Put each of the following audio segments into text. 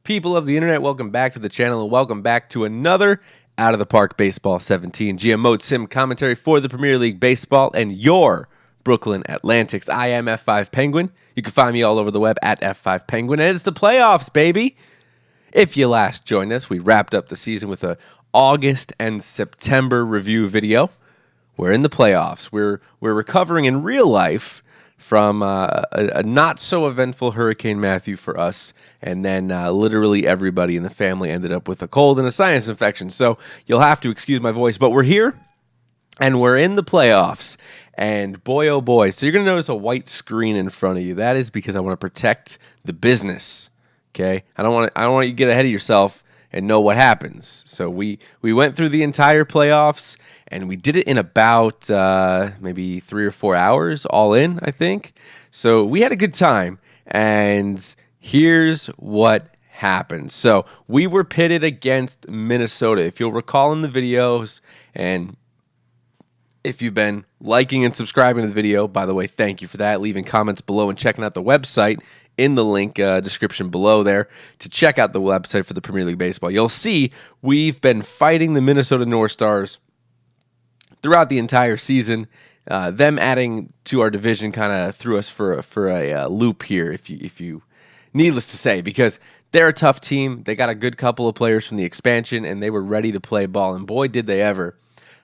People of the internet, welcome back to the channel and welcome back to another Out of the Park Baseball 17 GMO Sim commentary for the Premier League Baseball and your Brooklyn Atlantics. I am F5 Penguin. You can find me all over the web at F5 Penguin, and it's the playoffs, baby. If you last joined us, we wrapped up the season with a August and September review video. We're in the playoffs. We're recovering in real life from a not-so-eventful Hurricane Matthew for us, and then literally everybody in the family ended up with a cold and a sinus infection. So you'll have to excuse my voice, but we're here, and we're in the playoffs. And boy, oh boy, so you're going to notice a white screen in front of you. That is because I want to protect the business, okay? I don't want you to get ahead of yourself and know what happens. So we went through the entire playoffs, and we did it in about maybe 3 or 4 hours, all in, I think. So we had a good time, and here's what happened. So we were pitted against Minnesota. If you'll recall in the videos, and if you've been liking and subscribing to the video, by the way, thank you for that. Leaving comments below and checking out the website in the link description below there to check out the website for the Premier League Baseball. You'll see we've been fighting the Minnesota North Stars throughout the entire season. Them adding to our division kind of threw us for a loop here, if you needless to say, because they're a tough team. They got a good couple of players from the expansion, and they were ready to play ball, and boy, did they ever.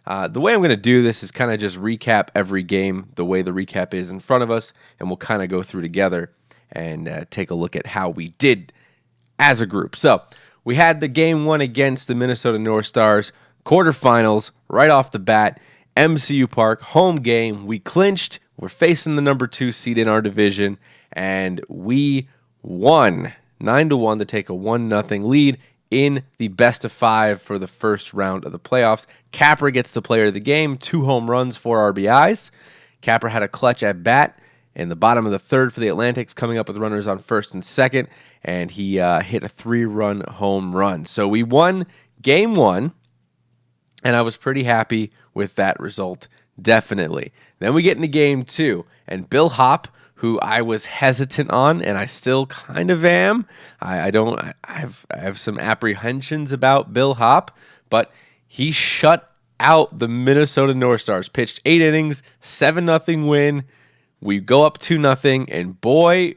The way I'm going to do this is kind of just recap every game the way the recap is in front of us, and we'll kind of go through together and take a look at how we did as a group. So we had the game one against the Minnesota North Stars, quarterfinals, right off the bat, MCU Park, home game. We clinched. We're facing the number 2 seed in our division, and we won 9-1 to take a 1-0 lead in the best of 5 for the first round of the playoffs. Capra gets the player of the game, 2 home runs, 4 RBIs. Capra had a clutch at bat in the bottom of the third for the Atlantics, coming up with runners on first and second, and he hit a 3-run home run. So we won game 1, and I was pretty happy with that result, definitely. Then we get into game 2, and Bill Hopp, who I was hesitant on, and I still kind of am. I have some apprehensions about Bill Hopp, but he shut out the Minnesota North Stars. Pitched 8 innings, 7-0 win. We go up 2-0, and boy,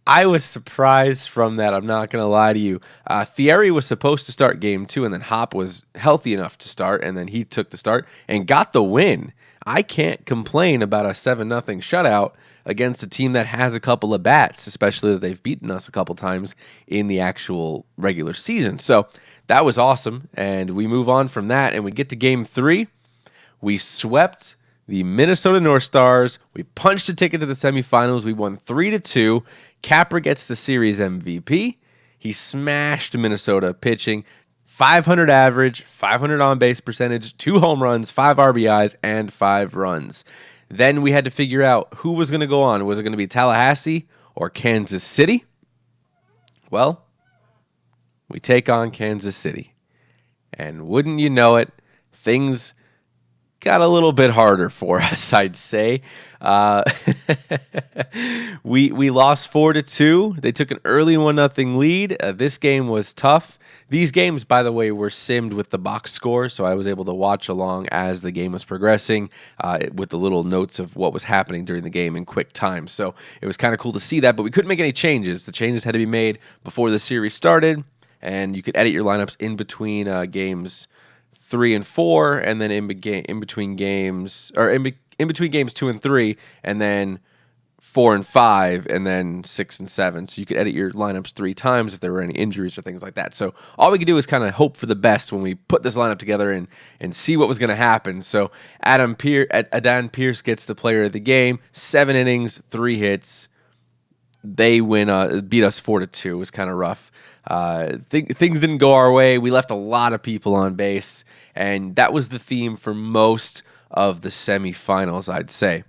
I was surprised from that. I'm not going to lie to you. Thierry was supposed to start game 2, and then Hopp was healthy enough to start, and then he took the start and got the win. I can't complain about a 7-0 shutout against a team that has a couple of bats, especially that they've beaten us a couple times in the actual regular season. So that was awesome, and we move on from that, and we get to game 3. We swept the Minnesota North Stars. We punched a ticket to the semifinals. We won 3-2. Capra gets the series MVP. He smashed Minnesota pitching. 500 average, 500 on-base percentage, 2 home runs, 5 RBIs, and 5 runs. Then we had to figure out who was going to go on. Was it going to be Tallahassee or Kansas City? Well, we take on Kansas City. And wouldn't you know it, things got a little bit harder for us, I'd say. We lost 4-2. They took an early 1-0 lead. This game was tough. These games, by the way, were simmed with the box score, so I was able to watch along as the game was progressing with the little notes of what was happening during the game in quick time. So it was kind of cool to see that, but we couldn't make any changes. The changes had to be made before the series started, and you could edit your lineups in between games 3 and 4, and then in between games 2 and 3, and then 4 and 5, and then 6 and 7. So you could edit your lineups 3 times if there were any injuries or things like that. So all we could do is kind of hope for the best when we put this lineup together and see what was going to happen. So Adan Pierce gets the player of the game, 7 innings, 3 hits. They beat us 4-2. It was kind of rough. Things didn't go our way. We left a lot of people on base, and that was the theme for most of the semifinals, I'd say.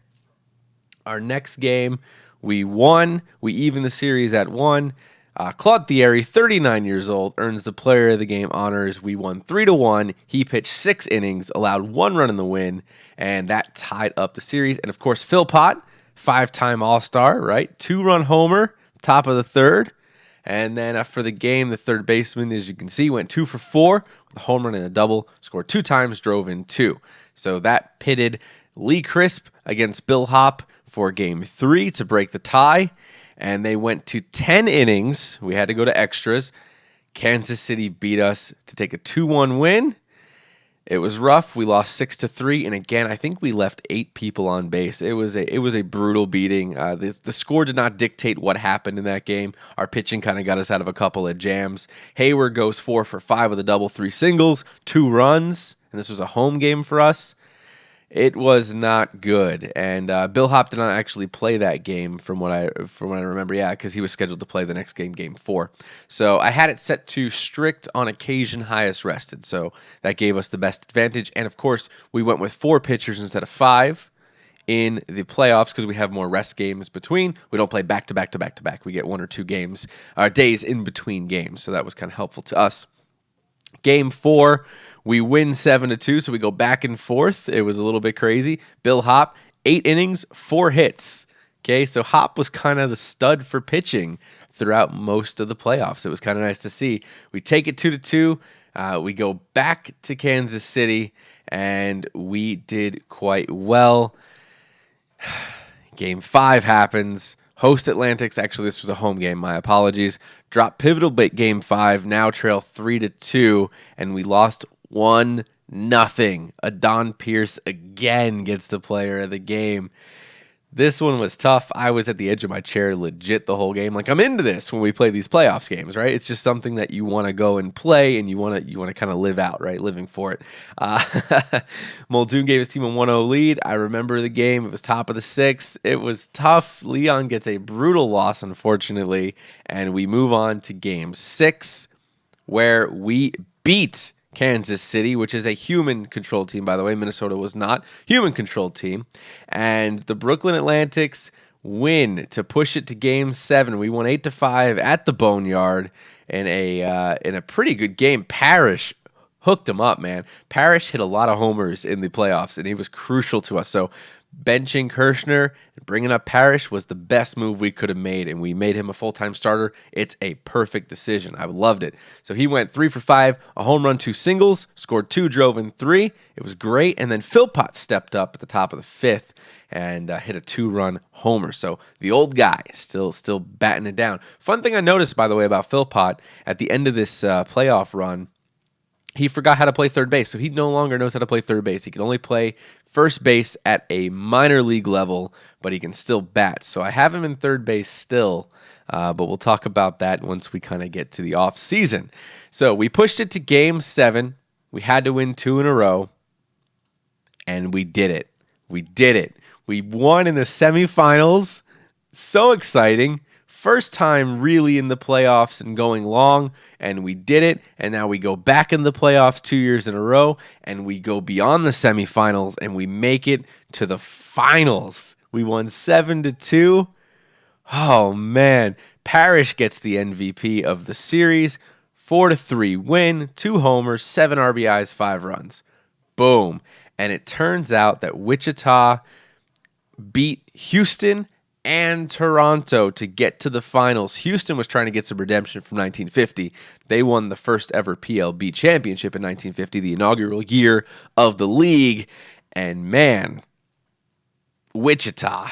Our next game, we won. We evened the series at 1. Claude Thierry, 39 years old, earns the player of the game honors. We won 3-1. He pitched 6 innings, allowed 1 run in the win, and that tied up the series. And of course, Phil Pott, 5-time All-Star, right? 2-run homer, top of the third. And then for the game, the third baseman, as you can see, went 2 for 4 with a home run and a double, scored 2 times, drove in 2. So that pitted Lee Crisp against Bill Hopp for game 3 to break the tie. And they went to 10 innings. We had to go to extras. Kansas City beat us to take a 2-1 win. It was rough. We lost 6-3, and again, I think we left 8 people on base. It was a brutal beating. The score did not dictate what happened in that game. Our pitching kind of got us out of a couple of jams. Hayward goes 4 for 5 with a double, 3 singles, 2 runs, and this was a home game for us. It was not good, and Bill Hopp did not actually play that game from what I remember. Yeah, because he was scheduled to play the next game, game 4. So I had it set to strict on occasion, highest rested. So that gave us the best advantage, and of course we went with 4 pitchers instead of 5 in the playoffs because we have more rest games between. We don't play back to back to back to back. We get 1 or 2 days in between games. So that was kind of helpful to us. Game 4. We win 7-2, so we go back and forth. It was a little bit crazy. Bill Hopp, 8 innings, 4 hits. Okay, so Hopp was kind of the stud for pitching throughout most of the playoffs. It was kind of nice to see. We take it 2-2. We go back to Kansas City, and we did quite well. Game 5 happens. Host Atlantics, actually this was a home game, my apologies. Drop pivotal game 5, now trail 3-2, and we lost 1-0. Adon Pierce again gets the player of the game. This one was tough. I was at the edge of my chair legit the whole game. Like, I'm into this when we play these playoffs games, right? It's just something that you want to go and play, and you want to kind of live out, right? Living for it. Muldoon gave his team a 1-0 lead. I remember the game. It was top of the 6th. It was tough. Leon gets a brutal loss, unfortunately, and we move on to game 6, where we beat Kansas City, which is a human-controlled team, by the way. Minnesota was not. Human-controlled team. And the Brooklyn Atlantics win to push it to Game 7. We won 8-5 at the Boneyard in a pretty good game. Parrish hooked him up, man. Parrish hit a lot of homers in the playoffs, and he was crucial to us. So benching Kirshner and bringing up Parrish was the best move we could have made, and we made him a full-time starter. It's a perfect decision. I loved it. So he went 3 for 5, a home run, 2 singles, scored 2, drove in 3. It was great, and then Philpott stepped up at the top of the 5th and hit a 2-run homer. So the old guy still batting it down. Fun thing I noticed, by the way, about Philpott, at the end of this playoff run, he forgot how to play third base, so he no longer knows how to play third base. He can only play first base at a minor league level, but he can still bat. So I have him in third base still, but we'll talk about that once we kind of get to the off season. So we pushed it to Game 7. We had to win 2 in a row, and we did it. We did it. We won in the semifinals. So exciting. First time really in the playoffs and going long, and we did it. And now we go back in the playoffs 2 years in a row, and we go beyond the semifinals, and we make it to the finals. We won 7-2. Oh, man. Parrish gets the MVP of the series. 4-3 win, 2 homers, 7 RBIs, 5 runs. Boom. And it turns out that Wichita beat Houston and Toronto to get to the finals. Houston was trying to get some redemption from 1950. They won the first ever PLB championship in 1950, the inaugural year of the league. And man, Wichita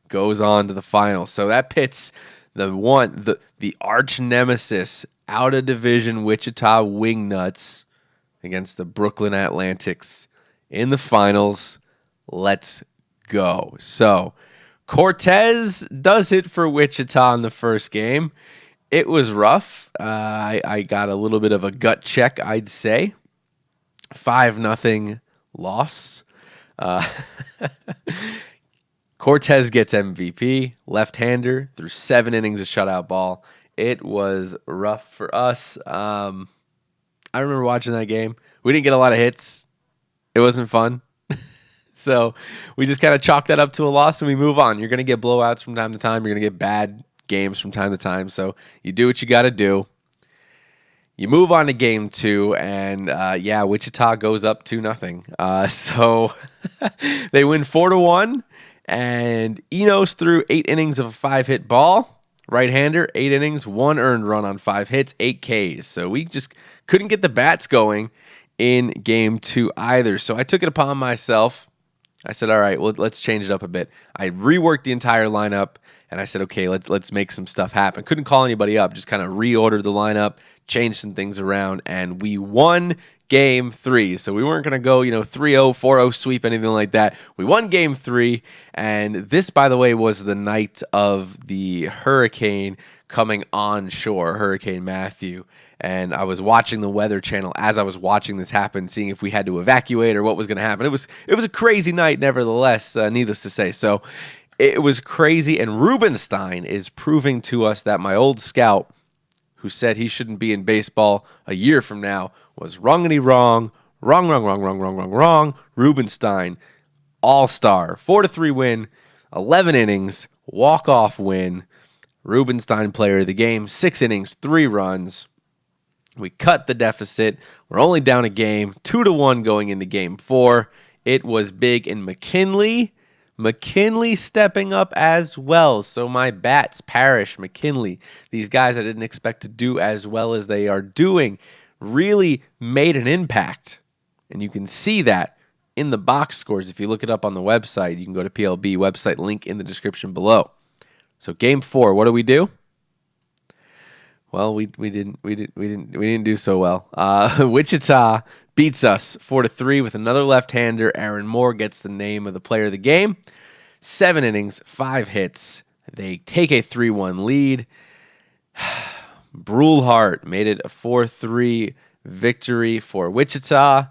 goes on to the finals. So that pits the arch nemesis out of division Wichita Wingnuts against the Brooklyn Atlantics in the finals. Let's go. So Cortez does it for Wichita in the first game. It was rough. I got a little bit of a gut check, I'd say. 5-0 loss. Cortez gets MVP, left-hander, through 7 innings of shutout ball. It was rough for us. I remember watching that game. We didn't get a lot of hits. It wasn't fun. So we just kind of chalk that up to a loss and we move on. You're going to get blowouts from time to time. You're going to get bad games from time to time. So you do what you got to do. You move on to game 2, and Wichita goes up 2-0. So they win 4-1, and Enos threw 8 innings of a 5-hit ball. Right-hander, 8 innings, 1 earned run on 5 hits, 8 Ks. So we just couldn't get the bats going in game 2 either. So I took it upon myself. I said, all right, well, let's change it up a bit. I reworked the entire lineup, and I said, okay, let's make some stuff happen. Couldn't call anybody up, just kind of reordered the lineup, changed some things around, and we won game 3. So we weren't going to go, 3-0, 4-0 sweep, anything like that. We won game 3, and this, by the way, was the night of the hurricane coming on shore, Hurricane Matthew. And I was watching the Weather Channel as I was watching this happen, seeing if we had to evacuate or what was going to happen. It was a crazy night, nevertheless, needless to say. So it was crazy, and Rubenstein is proving to us that my old scout, who said he shouldn't be in baseball a year from now, was wrongity wrong. Wrong. Rubenstein, all-star, 4-3 win, 11 innings, walk-off win. Rubenstein player of the game, 6 innings, 3 runs. We cut the deficit. We're only down a game, 2-1 going into game 4. It was big, and McKinley stepping up as well. So my bats, Parrish, McKinley, these guys I didn't expect to do as well as they are doing, really made an impact. And you can see that in the box scores. If you look it up on the website, you can go to PLB website, link in the description below. So game 4, what do? Well, we didn't do so well. Wichita beats us 4-3 with another left-hander. Aaron Moore gets the name of the player of the game. 7 innings, 5 hits. They take a 3-1 lead. Brulhart made it a 4-3 victory for Wichita.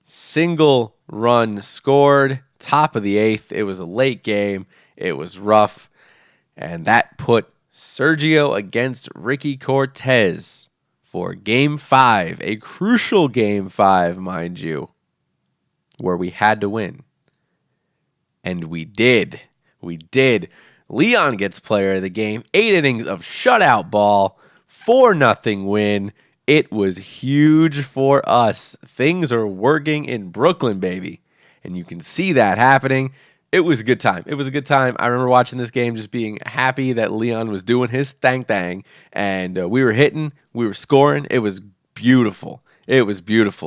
Single run scored, top of the 8th. It was a late game. It was rough. And that put Sergio against Ricky Cortez for Game 5, a crucial Game 5, mind you, where we had to win. And we did. We did. Leon gets player of the game, 8 innings of shutout ball, 4-0 win. It was huge for us. Things are working in Brooklyn, baby. And you can see that happening. It was a good time. I remember watching this game just being happy that Leon was doing his thang, and we were hitting, we were scoring. It was beautiful.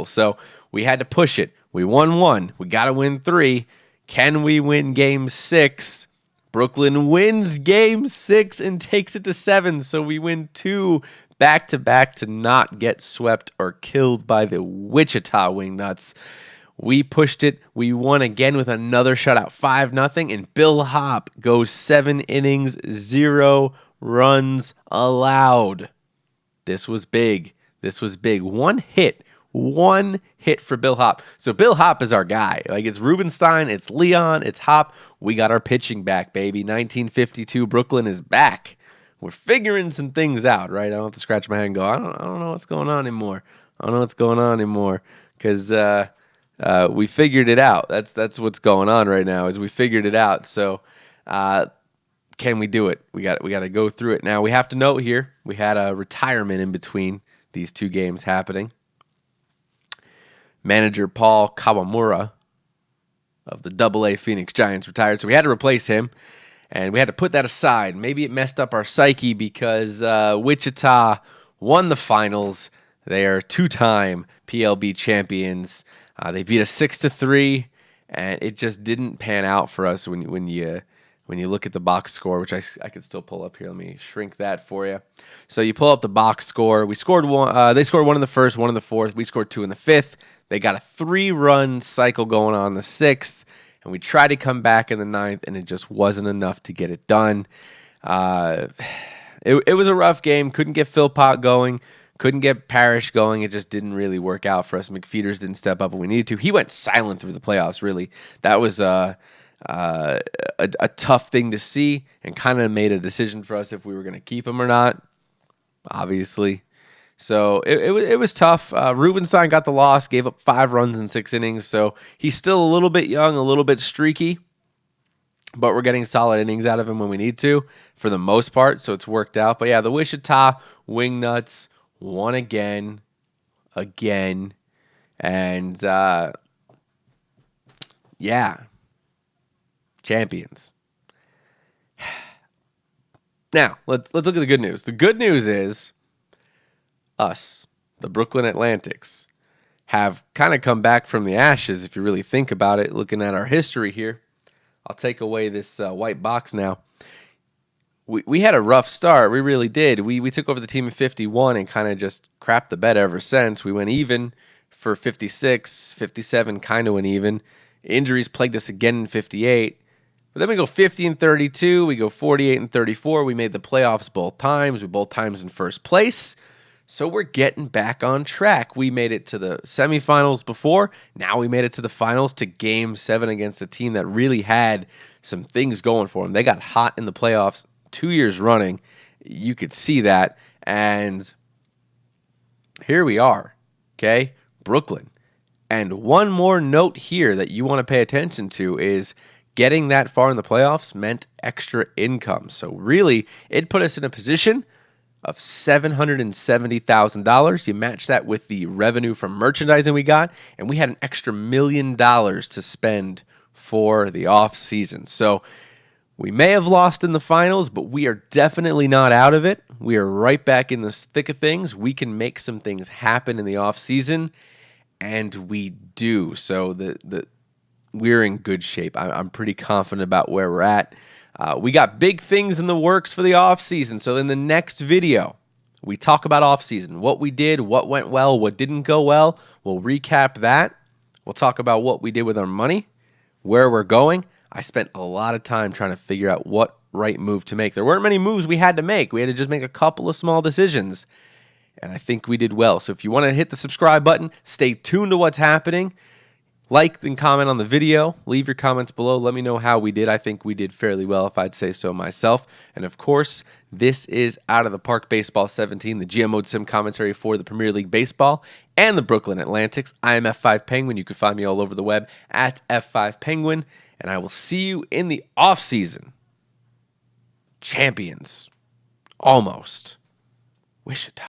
So we had to push it. We won 1. We got to win 3. Can we win Game 6? Brooklyn wins Game 6 and takes it to 7. So we win 2 back-to-back to not get swept or killed by the Wichita Wingnuts. We pushed it. We won again with another shutout, 5-0, and Bill Hopp goes 7 innings, 0 runs allowed. This was big. One hit for Bill Hopp. So Bill Hopp is our guy. Like, it's Rubenstein, it's Leon, it's Hopp. We got our pitching back, baby. 1952 Brooklyn is back. We're figuring some things out, right? I don't have to scratch my head and go, I don't know what's going on anymore. Because we figured it out. That's what's going on right now, is we figured it out. So can we do it? We got to go through it. Now, we have to note here, we had a retirement in between these 2 games happening. Manager Paul Kawamura of the AA Phoenix Giants retired, so we had to replace him, and we had to put that aside. Maybe it messed up our psyche because Wichita won the finals. They are 2-time PLB champions. They beat us 6-3, and it just didn't pan out for us when you look at the box score, which I could still pull up here. Let me shrink that for you. So you pull up the box score. We scored 1. They scored 1 in the first, 1 in the fourth. We scored 2 in the fifth. They got a 3-run cycle going on in the sixth, and we tried to come back in the ninth, and it just wasn't enough to get it done. It was a rough game. Couldn't get Philpott going. Couldn't get Parrish going. It just didn't really work out for us. McFeeters didn't step up when we needed to. He went silent through the playoffs, really. That was a tough thing to see, and kind of made a decision for us if we were going to keep him or not, obviously. So it was tough. Rubenstein got the loss, gave up 5 runs in 6 innings, so he's still a little bit young, a little bit streaky, but we're getting solid innings out of him when we need to, for the most part, so it's worked out. But yeah, the Wichita Wingnuts won again, and yeah, champions. Now, let's look at the good news. The good news is us, the Brooklyn Atlantics, have kind of come back from the ashes, if you really think about it, looking at our history here. I'll take away this white box now. We had a rough start. We really did. We took over the team in 51 and kind of just crapped the bed ever since. We went even for 56, 57 kind of went even. Injuries plagued us again in 58. But then we go 50 and 32. We go 48 and 34. We made the playoffs both times. We both times in first place. So we're getting back on track. We made it to the semifinals before. Now we made it to the finals, to Game 7 against a team that really had some things going for them. They got hot in the playoffs 2 years running. You could see that. And here we are, okay? Brooklyn. And one more note here that you want to pay attention to is getting that far in the playoffs meant extra income. So really, it put us in a position of $770,000. You match that with the revenue from merchandising we got, and we had an extra $1 million to spend for the off season. So we may have lost in the finals, but we are definitely not out of it. We are right back in the thick of things. We can make some things happen in the off season, and we do. So we're in good shape. I'm pretty confident about where we're at. We got big things in the works for the offseason. So in the next video, we talk about offseason, what we did, what went well, what didn't go well. We'll recap that. We'll talk about what we did with our money, where we're going. I spent a lot of time trying to figure out what right move to make. There weren't many moves we had to make. We had to just make a couple of small decisions, and I think we did well. So if you want to hit the subscribe button, stay tuned to what's happening. Like and comment on the video. Leave your comments below. Let me know how we did. I think we did fairly well, if I'd say so myself. And of course, this is Out of the Park Baseball 17, the GM Sim commentary for the Premier League Baseball and the Brooklyn Atlantics. I am F5 Penguin. You can find me all over the web at F5 Penguin. And I will see you in the offseason. Champions. Almost. Wichita.